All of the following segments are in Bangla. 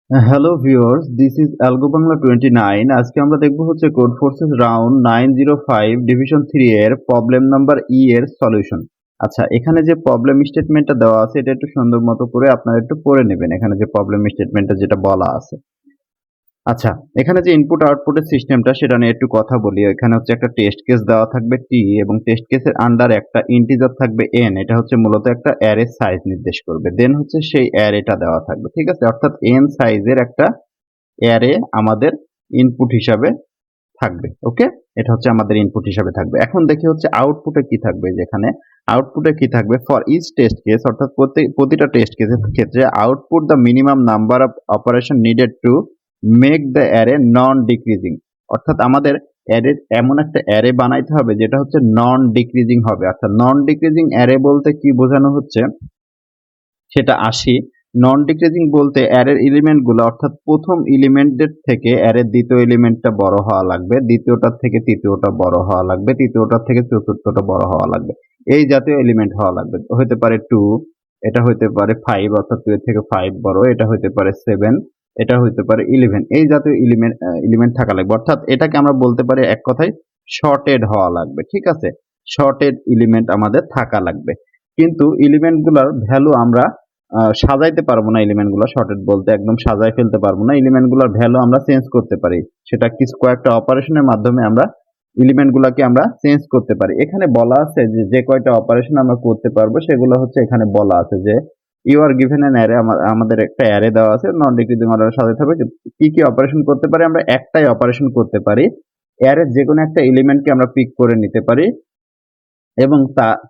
Hello viewers, this is AlgoBangla29। আজকে আমরা দেখব হচ্ছে কোড ফোর্সেস রাউন্ড 905 ডিভিশন 3 এর প্রবলেম নাম্বার ই এর সলিউশন। আচ্ছা, এখানে যে প্রবলেম স্টেটমেন্টটা দেওয়া আছে এটা একটু সুন্দর মতো করে আপনারা একটু পড়ে নেবেন। এখানে যে প্রবলেম স্টেটমেন্টটা যেটা বলা আছে। আচ্ছা, এখানে যে ইনপুট আউটপুটের সিস্টেমটা সেটা নিয়ে একটু কথা বলি। এখানে হচ্ছে একটা টেস্ট কেস দেওয়া থাকবে টি এবং টেস্ট কেসের আন্ডার একটা ইন্টিজার থাকবে এন। এটা হচ্ছে মূলত একটা অ্যারে সাইজ নির্দেশ করবে। দেন হচ্ছে সেই অ্যারেটা দেওয়া থাকবে, ঠিক আছে? অর্থাৎ এন সাইজের একটা অ্যারে আমাদের ইনপুট হিসাবে থাকবে। ওকে, এটা হচ্ছে আমাদের ইনপুট হিসাবে থাকবে। এখন দেখি হচ্ছে আউটপুটে কি থাকবে। যেখানে আউটপুটে কি থাকবে, ফর ইচ টেস্ট কেস, অর্থাৎ প্রতিটা টেস্ট কেসের ক্ষেত্রে output the minimum number of operation needed to make the array non decreasing. অর্থাৎ আমাদের অ্যারে এমন একটা অ্যারে বানাইতে হবে যেটা হচ্ছে নন ডিক্রিজিং হবে। অর্থাৎ নন ডিক্রিজিং অ্যারে বলতে কি বোঝানো হচ্ছে সেটা আসি। নন ডিক্রিজিং বলতে অ্যারের এলিমেন্টগুলো, অর্থাৎ প্রথম এলিমেন্টের থেকে অ্যারের দ্বিতীয় এলিমেন্টটা বড় হওয়া লাগবে, দ্বিতীয়টার থেকে তৃতীয়টা বড় হওয়া লাগবে, তৃতীয়টার থেকে চতুর্থটা বড় হওয়া লাগবে। এই জাতীয় এলিমেন্ট হওয়া লাগবে। হতে পারে 2, এটা হতে পারে 5, অর্থাৎ 2 এর থেকে 5 বড়, এটা হতে পারে 7, এটা হতে পারে 11। এই জাতীয় এলিমেন্ট থাকা লাগবে। অর্থাৎ এটাকে আমরা বলতে পারি এক কথায় শর্টেড হওয়া লাগবে, ঠিক আছে? শর্টেড এলিমেন্ট আমাদের থাকা লাগবে। কিন্তু এলিমেন্টগুলোর ভ্যালু আমরা সাজাইতে পারবো না। এলিমেন্টগুলো শর্টেড বলতে একদম সাজাই ফেলতে পারবো না। এলিমেন্টগুলোর ভ্যালু আমরা চেঞ্জ করতে পারি। সেটা কয়েকটা অপারেশনের মাধ্যমে আমরা এলিমেন্টগুলোকে আমরা চেঞ্জ করতে পারি। এখানে বলা আছে যে যে কয়টা অপারেশন আমরা করতে পারবো সেগুলো হচ্ছে এখানে বলা আছে যে you are given an array. আমাদের একটা অ্যারে দেওয়া আছে, নন ডিক্রিজিং অর্ডারে সাজাতে হবে। কি কি অপারেশন করতে পারি? আমরা একটাই অপারেশন করতে পারি। অ্যারের যে কোনো একটা এলিমেন্টকে আমরা পিক করে নিতে পারি এবং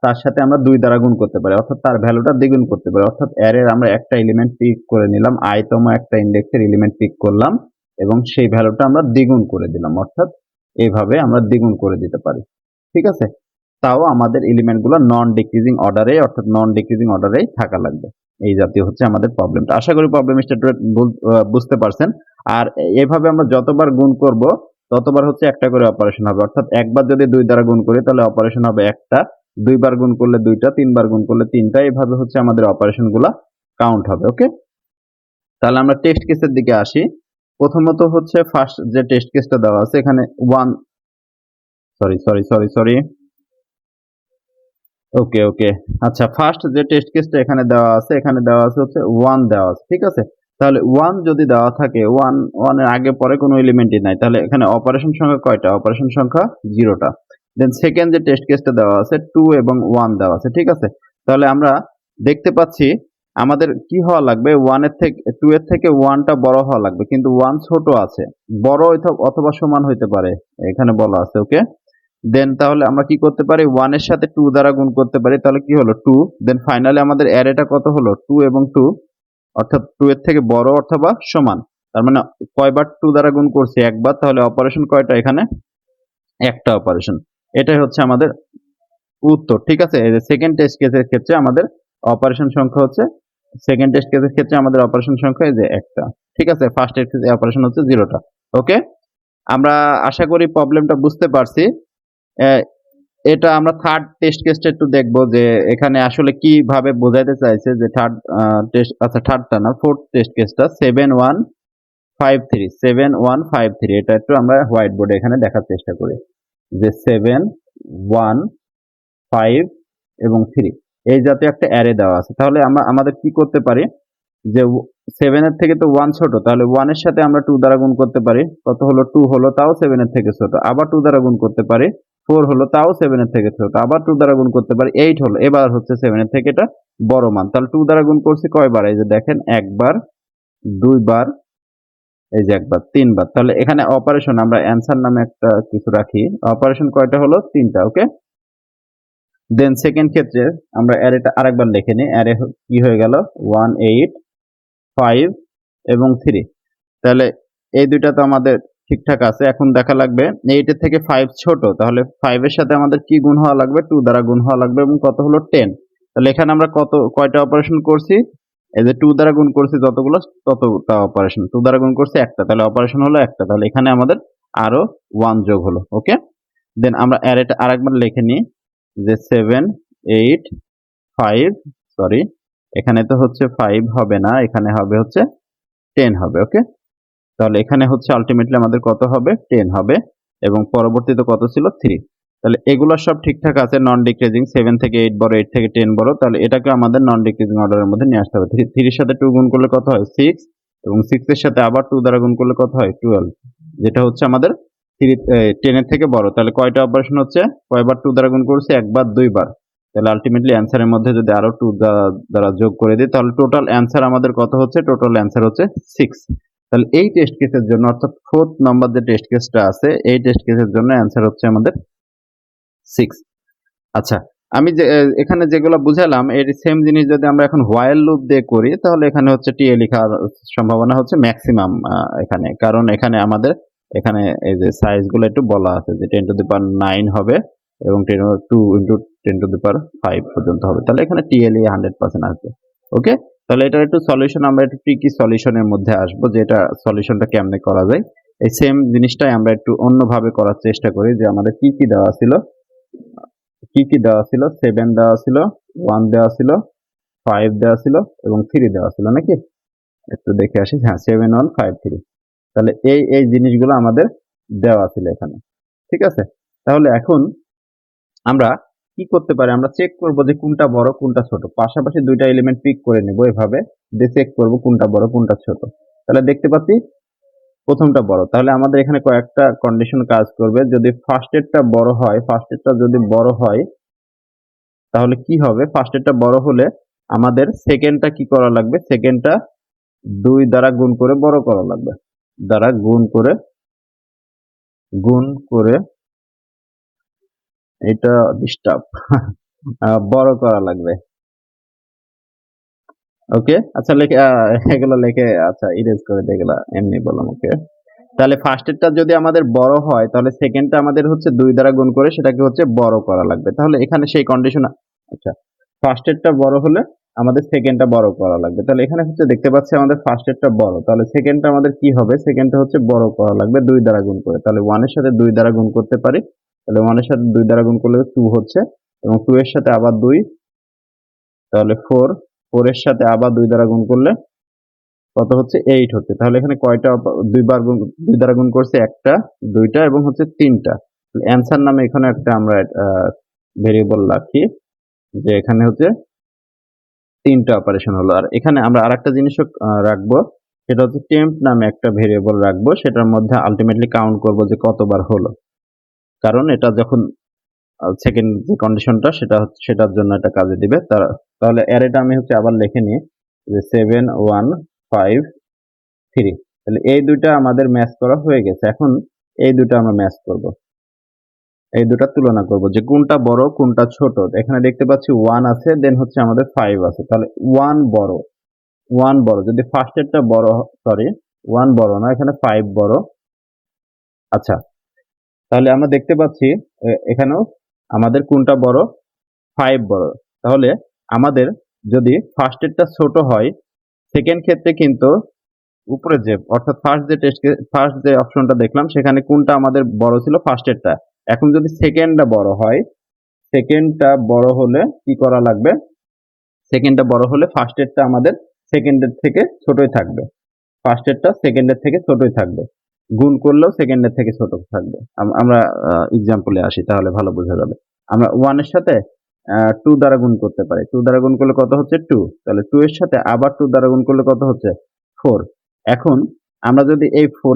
তার সাথে আমরা 2 দ্বারা গুণ করতে পারি, অর্থাৎ তার ভ্যালুটা দ্বিগুণ করতে পারি। অর্থাৎ অ্যারের আমরা একটা এলিমেন্ট পিক করে নিলাম, তম একটা ইন্ডেক্সের এলিমেন্ট পিক করলাম এবং সেই ভ্যালুটা আমরা দ্বিগুণ করে দিলাম। অর্থাৎ এইভাবে আমরা দ্বিগুণ করে দিতে পারি, ঠিক আছে? তাও আমাদের এলিমেন্টগুলো নন ডিক্রিজিং অর্ডারে, অর্থাৎ নন ডিক্রিজিং অর্ডারেই থাকা লাগবে। এই জাতীয় হচ্ছে আমাদের প্রবলেমটা। আশা করি প্রবলেম স্টেটমেন্ট বুঝতে পারছেন। আর এভাবে আমরা যতবার গুণ করব ততবার হচ্ছে একটা করে অপারেশন হবে। অর্থাৎ একবার যদি 2 দ্বারা গুণ করি তাহলে অপারেশন হবে একটা, 2 বার গুণ করলে 2টা, 3 বার গুণ করলে 3টা। এভাবে হচ্ছে আমাদের অপারেশনগুলো কাউন্ট হবে। ওকে, তাহলে আমরা টেস্ট কেসের দিকে আসি। প্রথমত হচ্ছে ফার্স্ট যে টেস্ট কেসটা দেওয়া আছে এখানে 1, সরি, ওকে ওকে। আচ্ছা, ফার্স্ট যে টেস্ট কেসটা এখানে দেওয়া আছে, এখানে দেওয়া আছে হচ্ছে 1 দেওয়া আছে, ঠিক আছে? তাহলে 1 যদি দেওয়া থাকে, 1 এর আগে পরে কোনো এলিমেন্টই নাই, তাহলে এখানে অপারেশন সংখ্যা কয়টা? অপারেশন সংখ্যা 0টা। দেন সেকেন্ড যে টেস্ট কেসটা দেওয়া আছে 2 এবং 1 দেওয়া আছে, ঠিক আছে? তাহলে আমরা দেখতে পাচ্ছি আমাদের কি হওয়া লাগবে, 1 এর থেকে 2 এর থেকে 1টা বড় হওয়া লাগবে, কিন্তু 1 ছোট আছে। বড় অথবা সমান হইতে পারে এখানে বলা আছে। ওকে, দেন তাহলে আমরা কি করতে পারি? 1 এর সাথে 2 দ্বারা গুণ করতে পারি, তাহলে কি হলো? 2। দেন ফাইনালি আমাদের অ্যারেটা কত হলো? 2 এবং 2, অর্থাৎ 2 এর থেকে বড় অথবা সমান। তার মানে কয়বার 2 দ্বারা গুণ করছি? একবার। তাহলে অপারেশন কয়টা এখানে? একটা অপারেশন। এটাই হচ্ছে আমাদের উত্তর, ঠিক আছে? এই যে সেকেন্ড টেস্ট কেসের ক্ষেত্রে আমাদের অপারেশন সংখ্যা হচ্ছে, সেকেন্ড টেস্ট কেসের ক্ষেত্রে আমাদের অপারেশন সংখ্যা এই যে একটা, ঠিক আছে? ফার্স্ট টেস্ট কেসে অপারেশন হচ্ছে 0টা। ওকে, আমরা আশা করি প্রবলেমটা বুঝতে পারছি। এটা আমরা থার্ড টেস্ট কেসটা একটু দেখবো যে এখানে আসলে কিভাবে বোঝাইতে চাইছে যে থার্ড টেস্ট, আচ্ছা থার্ডটা না, ফোর্থ টেস্ট কেসটা 7153 এটা একটু আমরা হোয়াইট বোর্ডে এখানে দেখার চেষ্টা করি যে 7, 1, 5 এবং 3 এই জাতীয় একটা অ্যারে দেওয়া আছে। তাহলে আমরা আমাদের কি করতে পারি যে 7 এর থেকে তো 1 ছোট, তাহলে 1 এর সাথে আমরা 2 দ্বারা গুণ করতে পারি। কত হলো? 2 হলো, তাও 7 এর থেকে ছোট। আবার 2 দ্বারা গুণ করতে পারি। 4 হলো, তাও 7 এর থেকে ছোট। আবার 2 দ্বারা গুণ করতে পারি। 8 হলো, এবার হচ্ছে 7 এর থেকে এটা বড় মান। তাহলে 2 দ্বারা গুণ করছি কয়বার? এই যে দেখেন, একবার, 2 বার, এই যে একবার, 3 বার। তাহলে এখানে অপারেশন আমরা অ্যান্সার নামে একটা কিছু রাখি। অপারেশন কয়টা হলো? 3টা। ওকে, দেন সেকেন্ড ক্ষেত্রে আমরা অ্যারেটা আরেকবার লিখে নিই। অ্যারে কি হয়ে গেল? 1, 8, 5 এবং 3। তাহলে এই দুইটা তো আমাদের ঠিকঠাক আছে। এখন দেখা লাগবে 8 এর থেকে 5 ছোট, তাহলে 5 এর সাথে আমাদের কি গুণ হওয়া লাগবে? 2 দ্বারা গুণ হওয়া লাগবে এবং কত হলো? 10। তাহলে এখানে আমরা কয়টা অপারেশন করছি? এই যে 2 দ্বারা গুণ করছি যতগুলো, ততটা অপারেশন। 2 দ্বারা গুণ করছি একটা, তাহলে অপারেশন হলো একটা। তাহলে এখানে আমাদের আরো 1 যোগ হলো। ওকে, দেন আমরা অ্যারেটা আরেকবার লিখে নিই যে 7, 8, 5, সরি, এখানে তো হচ্ছে 5 হবে না, এখানে হবে হচ্ছে 10 হবে। ওকে, তাহলে এখানে হচ্ছে আলটিমেটলি আমাদের কত হবে 10 হবে এবং পরবর্তীতে কত ছিল 3। তাহলে এগুলো সব ঠিকঠাক আছে, নন ডিক্রিজিং, 7 থেকে 8 বড়, 8 থেকে 10 বড়, তাহলে এটাকে আমাদের নন ডিক্রিজিং অর্ডারের মধ্যে নিয়ে আসতে হবে। 3 এর সাথে 2 গুণ করলে কত হয় 6 এবং 6 এর সাথে আবার 2 দ্বারা গুণ করলে কত হয় 12, যেটা হচ্ছে আমাদের 10 এর থেকে বড়। তাহলে কয়টা অপারেশন হচ্ছে, কয়বার 2 দ্বারা গুণ করছে, একবার দুইবার। তাহলে আলটিমেটলি অ্যান্সারের মধ্যে যদি আরো 2 দ্বারা যোগ করে দিই তাহলে টোটাল অ্যান্সার আমাদের কত হচ্ছে, টোটাল অ্যান্সার হচ্ছে 6। তাহলে এই টেস্ট কেসের জন্য অর্থাৎ 4th নাম্বার যে টেস্ট কেসটা আছে এই টেস্ট কেসের জন্য অ্যান্সার হচ্ছে আমাদের 6। আচ্ছা, আমি যে এখানে যেগুলো বুঝালাম এর সেম জিনিস যদি আমরা এখন হোয়াইল লুপ দিয়ে করি তাহলে এখানে হচ্ছে টিএ লেখার সম্ভাবনা হচ্ছে ম্যাক্সিমাম এখানে, কারণ এখানে আমাদের এখানে এই যে সাইজগুলো একটু বলা আছে যে 10⁹ হবে এবং 2 × 10⁵ পর্যন্ত হবে। তাহলে এখানে টিএলই 100% আসবে। ওকে, তাহলে এটার একটু সলিউশন আমরা একটু ট্রিকি সলিউশনের মধ্যে আসবো, যে এটা সলিউশনটা কেমনে করা যায়। এই সেম জিনিসটাই আমরা একটু অন্যভাবে করার চেষ্টা করি, যে আমাদের কি কি দেওয়া ছিল, 7 দেওয়া ছিল, 1 দেওয়া ছিল, 5 দেওয়া ছিল এবং 3 দেওয়া ছিল নাকি, একটু দেখে আসি। হ্যাঁ, 7 1 5 3। তাহলে এই জিনিসগুলো আমাদের দেওয়া ছিল এখানে, ঠিক আছে। তাহলে এখন আমরা কি করতে পারি, আমরা চেক করব যে কোনটা বড় কোনটা ছোট, পাশাপাশি দুইটা এলিমেন্ট পিক করে নেব এভাবে, দিয়ে চেক করব কোনটা বড় কোনটা ছোট। তাহলে দেখতে পাচ্ছি প্রথমটা বড়, তাহলে আমাদের এখানে কয়েকটা কন্ডিশন কাজ করবে। যদি ফার্স্টেরটা বড় হয়, ফার্স্টেরটা যদি বড় হয় তাহলে কি হবে, ফার্স্টেরটা বড় হলে আমাদের সেকেন্ডটা কি করা লাগবে, সেকেন্ডটা 2 দ্বারা গুণ করে বড় করা লাগবে, দ্বারা গুণ করে এটা ডিস্টার্ব বড় করা লাগবে। ওকে, আচ্ছা লিখে এগুলো লিখে আচ্ছা ইরেজ করে দিয়ে এগুলা এমনি বললাম। ওকে, তাহলে ফার্স্টেরটা যদি আমাদের বড় হয় তাহলে সেকেন্ডটা আমাদের হচ্ছে 2 দ্বারা গুণ করে সেটাকে হচ্ছে বড় করা লাগবে। তাহলে এখানে সেই কন্ডিশন, আচ্ছা ফার্স্টেরটা বড় হলে আমাদের সেকেন্ডটা বড় করা লাগবে। তাহলে এখানে হচ্ছে দেখতে পাচ্ছি আমাদের ফার্স্টেরটা বড়, তাহলে সেকেন্ডটা আমাদের কি হবে, সেকেন্ডটা হচ্ছে বড় করা লাগবে 2 দ্বারা গুণ করে। তাহলে 1 এর সাথে 2 দ্বারা গুণ করতে পারি, তাহলে 1 এর সাথে 2 দ্বারা গুণ করলে 2 হচ্ছে এবং 2 এর সাথে আবার 2, তাহলে 4, 4 এর সাথে আবার 2 দ্বারা গুণ করলে কত হচ্ছে 8 হচ্ছে। তাহলে এখানে কয়টা দুইবার গুণ, 2 দ্বারা গুণ করছে, একটা, দুইটা এবং হচ্ছে 3টা। অ্যান্সার নামে এখানে একটা আমরা ভেরিয়েবল রাখি, যে এখানে হচ্ছে 3টা অপারেশন হলো। আর এখানে আমরা আরেকটা জিনিসও রাখবো, সেটা হচ্ছে টেম্প নামে একটা ভেরিয়েবল রাখবো, সেটার মধ্যে আলটিমেটলি কাউন্ট করব যে কতবার হলো, কারণ এটা যখন সেকেন্ড যে কন্ডিশনটা সেটার জন্য এটা কাজে দিবে। তাহলে অ্যারেটা আমি হচ্ছে আবার লিখে নিই, যে 7 1 5 3। তাহলে এই দুইটা আমাদের ম্যাচ করা হয়ে গেছে। এখন এই দুটো আমরা ম্যাচ করব, এই দুটা তুলনা করব যে কোনটা বড় কোনটা ছোট। এখানে দেখতে পাচ্ছি 1 আছে, দেন হচ্ছে আমাদের 5 আছে, তাহলে 1 বড়, 1 বড় যদি ফার্স্টেরটা বড়, সরি 1 বড় না, এখানে 5 বড়। আচ্ছা, তাহলে আমরা দেখতে পাচ্ছি এখানেও আমাদের কোনটা বড়, 5 বড়। তাহলে আমাদের যদি ফার্স্টেরটা ছোট হয়, সেকেন্ড ক্ষেত্রে কিন্তু উপরে যে অর্থাৎ ফার্স্ট যে অপশনটা দেখলাম সেখানে কোনটা আমাদের বড় ছিল, ফার্স্টেরটা। এখন যদি সেকেন্ডটা বড় হয়, সেকেন্ডটা বড় হলে কি করা লাগবে, সেকেন্ডটা বড় হলে ফার্স্টেরটা আমাদের সেকেন্ডের থেকে ছোটই থাকবে, ফার্স্টেরটা সেকেন্ডের থেকে ছোটই থাকবে, গুণ করলেও সেকেন্ডের থেকে ছোট থাকবে। আমরা এক্সাম্পলে আসি তাহলে ভালো বোঝা যাবে। আমরা 1 এর সাথে 2 দ্বারা গুণ করতে পারি, 2 দ্বারা গুণ করলে কত হচ্ছে 2, তাহলে 2 এর সাথে আবার 2 দ্বারা গুণ করলে কত হচ্ছে 4। এখন আমরা যদি এই 4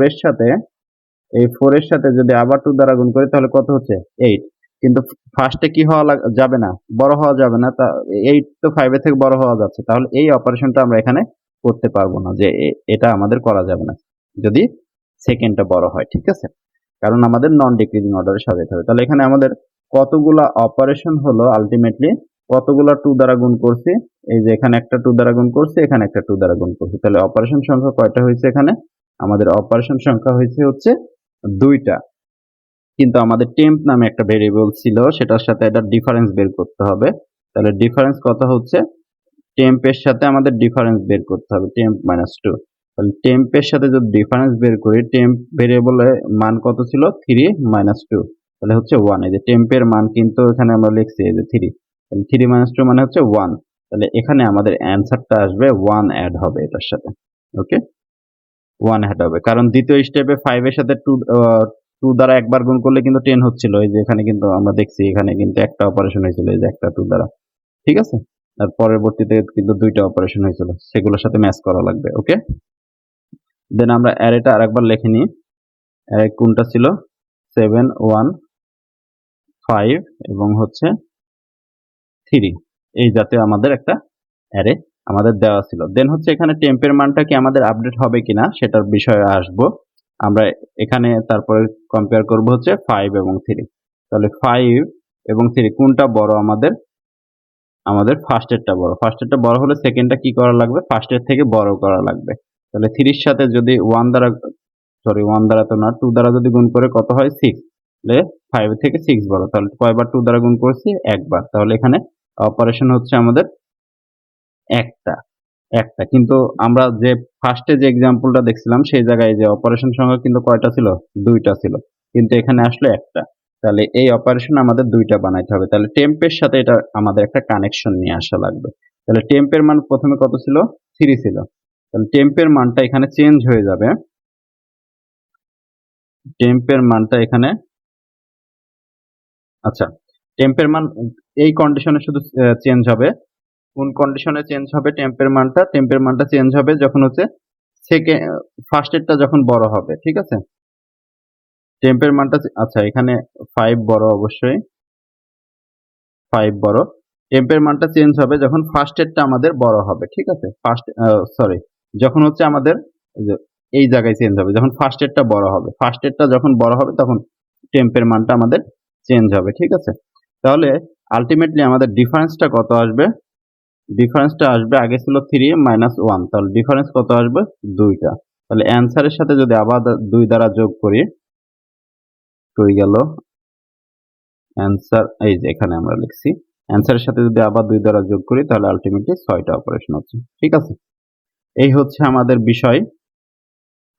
এর সাথে যদি আবার 2 দ্বারা গুণ করি তাহলে কত হচ্ছে 8। কিন্তু ফার্স্টে কি হওয়া যাবে না, বড় হওয়া যাবে না, তা 8 তো 5 এর থেকে বড় হওয়া যাচ্ছে, তাহলে এই অপারেশনটা আমরা এখানে করতে পারবো না, যে এটা আমাদের করা যাবে না যদি সেকেন্ডটা বড় হয়, ঠিক আছে, কারণ আমাদের নন ডিক্রিজিং অর্ডারে সাজাতে হবে। তাহলে এখানে আমাদের কতগুলা অপারেশন হলো, আলটিমেটলি কতগুলা 2 দ্বারা গুণ করছি, এই যে এখানে একটা 2 দ্বারা গুণ করছি, এখানে একটা 2 দ্বারা গুণ করছি, তাহলে অপারেশন সংখ্যা কয়টা হয়েছে, এখানে আমাদের অপারেশন সংখ্যা হচ্ছে 2টা। কিন্তু আমাদের টেম্প নামে একটা ভেরিয়েবল ছিল, সেটার সাথে এটা ডিফারেন্স বের করতে হবে। তাহলে ডিফারেন্স কত হচ্ছে, টেম্পের সাথে আমাদের ডিফারেন্স বের করতে হবে, টেম্প -2। তাহলে টেম্পের সাথে যদি ডিফারেন্স বের করি, টেম্প ভেরিয়েবলের মান কত ছিল 3 - 2, তাহলে হচ্ছে 1। এই যে টেম্পের মান কিন্তু এখানে আমরা লিখছি এই যে 3, তাহলে 3 - 2 মানে হচ্ছে 1। তাহলে এখানে আমাদের অ্যান্সারটা আসবে 1 অ্যাড হবে এটার সাথে। ওকে, 1 হেড হবে, কারণ দ্বিতীয় স্টেপে 5 এর সাথে 2 দ্বারা একবার গুণ করলে কিন্তু 10 হচ্ছিল। এই যে এখানে কিন্তু আমরা দেখছি এখানে কিন্তু একটা অপারেশন হয়েছিল, এই যে একটা 2 দ্বারা, ঠিক আছে। আর পরবর্তীতে কিন্তু দুইটা অপারেশন হয়েছিল, সেগুলোর সাথে ম্যাচ করা লাগবে। ওকে, দেন আমরা অ্যারেটা আরেকবার লিখে নিই। অ্যারে কোনটা ছিল? 7 1 5 এবং হচ্ছে 3, এই জাতীয় আমাদের একটা অ্যারে আমাদের দেওয়া ছিল। দেন হচ্ছে এখানে টেম্পের মানটা কি আমাদের আপডেট হবে কিনা সেটার বিষয়ে আসবো আমরা এখানে। তারপরে কম্পেয়ার করব হচ্ছে 5 এবং 3। তাহলে 5 এবং 3 কোনটা বড়? আমাদের ফার্স্টেরটা বড়। ফার্স্টেরটা বড় হলে সেকেন্ডটা কি করা লাগবে? ফার্স্টের থেকে বড় করা লাগবে। তাহলে 3 এর সাথে যদি 1 দ্বারা, সরি 1 দ্বারা তো না, 2 দ্বারা যদি গুণ করে কত হয়? 6। তাহলে 5 থেকে 6 বড়। তাহলে কয়বার 2 দ্বারা গুণ করছি? একবার। তাহলে এখানে অপারেশন হচ্ছে আমাদের একটা একটা। কিন্তু আমরা যে ফার্স্টে যে এক্সাম্পলটা দেখছিলাম সেই জায়গায় যে অপারেশন সংখ্যা কিন্তু কয়টা ছিল? দুইটা ছিল, কিন্তু এখানে আসলো একটা। তাহলে এই অপারেশন আমাদের দুইটা বানাইতে হবে। তাহলে টেম্পের সাথে এটা আমাদের একটা কানেকশন নিয়ে আসা লাগবে। তাহলে টেম্পের মান প্রথমে কত ছিল? 3 ছিল। তাহলে টেম্পের মানটা এখানে চেঞ্জ হয়ে যাবে। টেম্পের মানটা এখানে, আচ্ছা, টেম্পের মান এই কন্ডিশনে শুধু চেঞ্জ হবে। কোন কন্ডিশনে চেঞ্জ হবে টেম্পের মানটা? টেম্পের মানটা চেঞ্জ হবে যখন হচ্ছে সেকেন্ড ফার্স্টেরটা যখন বড় হবে, ঠিক আছে। টেম্পের মানটা, আচ্ছা এখানে 5 বড়, অবশ্যই 5 বড়। টেম্পের মানটা চেঞ্জ হবে যখন ফার্স্টেরটা আমাদের বড় হবে, ঠিক আছে। সরি, যখন হচ্ছে আমাদের এই জায়গায় চেঞ্জ হবে যখন ফার্স্টেরটা বড় হবে। ফার্স্টেরটা যখন বড় হবে তখন টেম্পের মানটা আমাদের চেঞ্জ হবে, ঠিক আছে। তাহলে আলটিমেটলি আমাদের ডিফারেন্সটা কত আসবে? ডিফারেন্সটা আসবে, আগে ছিল 3 মাইনাস 1, তাহলে ডিফারেন্স কত আসবে? 2টা। তাহলে অ্যান্সারের সাথে যদি আবার 2 দ্বারা যোগ করি, হয়ে গেল অ্যান্সার। এই যে এখানে আমরা লিখছি, অ্যান্সারের সাথে যদি আবার 2 দ্বারা যোগ করি তাহলে আলটিমেটলি 6টা অপারেশন হচ্ছে, ঠিক আছে। এই হচ্ছে আমাদের বিষয়।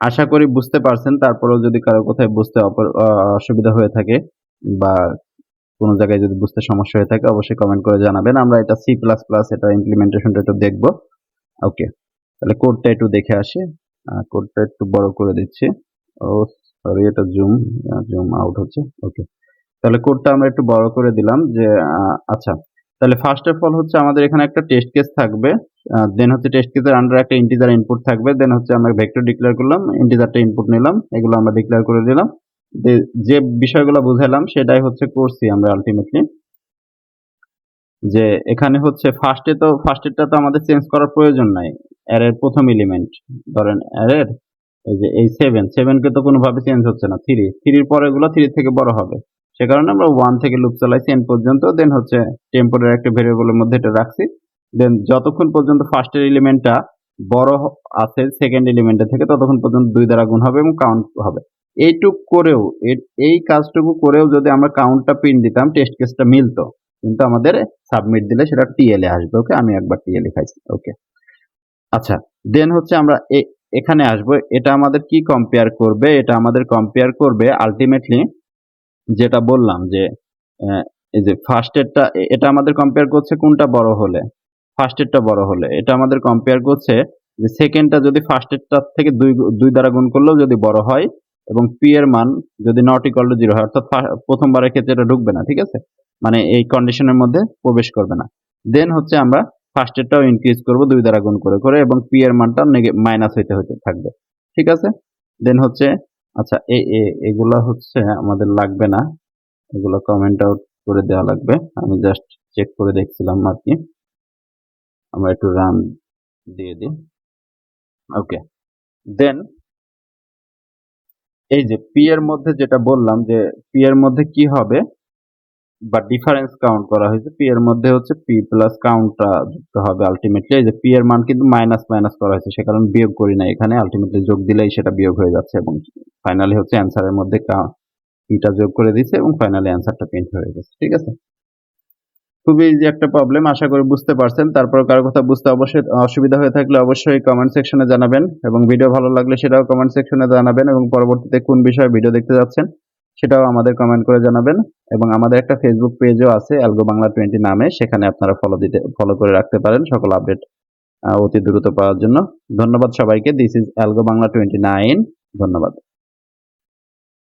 আশা করি বুঝতে পারছেন। তারপরেও যদি কারো কোথায় বুঝতে অসুবিধা হয়ে থাকে বা কোনো জায়গায় যদি বুঝতে সমস্যা হয়ে থাকে অবশ্যই কমেন্ট করে জানাবেন। আমরা এটা সি প্লাস প্লাস এটা ইমপ্লিমেন্টেশনটা একটু দেখবো। ওকে, তাহলে কোডটা একটু দেখে আসি। কোডটা একটু বড় করে দিচ্ছি। ও সরি, এটা জুম আউট হচ্ছে। ওকে, তাহলে কোডটা আমরা একটু বড় করে দিলাম যে আচ্ছা, তাহলে ফার্স্ট অফ অল হচ্ছে আমাদের এখানে একটা টেস্ট কেস থাকবে। দেন হচ্ছে টেস্ট কেসের আন্ডার একটা ইন্টিজার ইনপুট থাকবে। দেন হচ্ছে আমরা ভেক্টর ডিক্লেয়ার করলাম, ইন্টিজারটা ইনপুট নিলাম, এগুলো আমরা ডিক্লেয়ার করে দিলাম। যে বিষয়গুলো বুঝাইলাম সেটাই হচ্ছে করছি আমরা আলটিমেটলি। যে এখানে হচ্ছে ফার্স্টেরটা তো আমাদের চেঞ্জ করার প্রয়োজন নাই। অ্যারের প্রথম এলিমেন্ট, ধরেন অ্যারের এই যে এই 7 কে তো কোনোভাবে চেঞ্জ হচ্ছে না। 3 পরে এগুলো 3 থেকে বড় হবে, সে কারণে আমরা 1 থেকে লুপ চালাইছি n পর্যন্ত। দেন হচ্ছে টেম্পোরারি একটা ভেরিয়েবলের মধ্যে এটা রাখছি। দেন যতক্ষণ পর্যন্ত ফার্স্টের এলিমেন্টটা বড় আছে সেকেন্ড এলিমেন্টের থেকে ততক্ষণ পর্যন্ত 2 দ্বারা গুণ হবে এবং কাউন্ট হবে। এইটুক করেও এই কাজটুকু করেও যদি আমরা কাউন্টটা প্রিন্ট দিতাম টেস্ট কেসটা মিলতো, কিন্তু আমাদের সাবমিট দিলে সেটা টিএল এ আসবে। ওকে, আমি একবার টিএল লিখাইছি। ওকে, আচ্ছা, দেন হচ্ছে আমরা এখানে আসবো। এটা আমাদের কি কম্পেয়ার করবে? এটা আমাদের কম্পেয়ার করবে আলটিমেটলি যেটা বললাম যে এই যে ফার্স্টেরটা, এটা আমাদের কম্পেয়ার করছে কোনটা বড় হলে? ফার্স্টেরটা বড় হলে। এটা আমাদের কম্পেয়ার করছে যে সেকেন্ডটা যদি ফার্স্টেরটার থেকে 2 দ্বারা গুণ করলেও যদি বড় হয় এবং পি এর মান যদি নট ইকুয়াল টু 0 হয়, অর্থাৎ প্রথমবারের ক্ষেত্রে এটা ঢুকবে না, ঠিক আছে, মানে এই কন্ডিশনের মধ্যে প্রবেশ করবে না। দেন হচ্ছে আমরা ফার্স্টেরটাও ইনক্রিজ করব 2 দ্বারা গুণ করে করে এবং পি এর মানটা মাইনাস হইতে হইতে থাকবে, ঠিক আছে। দেন হচ্ছে, আচ্ছা এগুলা হচ্ছে আমাদের লাগবে না, এগুলো কমেন্ট আউট করে দেওয়া লাগবে। আমি জাস্ট চেক করে দেখছিলাম আর কি। আমরা একটু রান দিয়ে দিই। ওকে, দেন এই যে পি এর মধ্যে যেটা বললাম যে পি এর মধ্যে কি হবে বা ডিফারেন্স কাউন্ট করা হয়েছে, পি এর মধ্যে হচ্ছে পি প্লাস কাউন্টটা যুক্ত হবে আলটিমেটলি। এই যে পি এর মান কিন্তু মাইনাস মাইনাস করা হয়েছে, সে কারণে বিয়োগ করি না এখানে, আলটিমেটলি যোগ দিলেই সেটা বিয়োগ হয়ে যাচ্ছে এবং ফাইনালি হচ্ছে অ্যান্সারের মধ্যে পিটা যোগ করে দিচ্ছে এবং ফাইনালি অ্যান্সারটা প্রিন্ট হয়ে গেছে, ঠিক আছে। খুবই ইজি একটা প্রবলেম, আশা করি বুঝতে পারছেন। তারপর কারো কথা বুঝতে অবশ্যই অসুবিধা হয়ে থাকলে অবশ্যই কমেন্ট সেকশনে জানাবেন এবং ভিডিও ভালো লাগলে সেটাও কমেন্ট সেকশনে জানাবেন এবং পরবর্তীতে কোন বিষয়ে ভিডিও দেখতে যাচ্ছেন সেটাও আমাদের কমেন্ট করে জানাবেন। এবং আমাদের একটা ফেসবুক পেজও আছে অ্যালগো বাংলা 20 নামে, সেখানে আপনারা ফলো করে রাখতে পারেন সকল আপডেট অতি দ্রুত পাওয়ার জন্য। ধন্যবাদ সবাইকে। This is algo Bangla 29। ধন্যবাদ।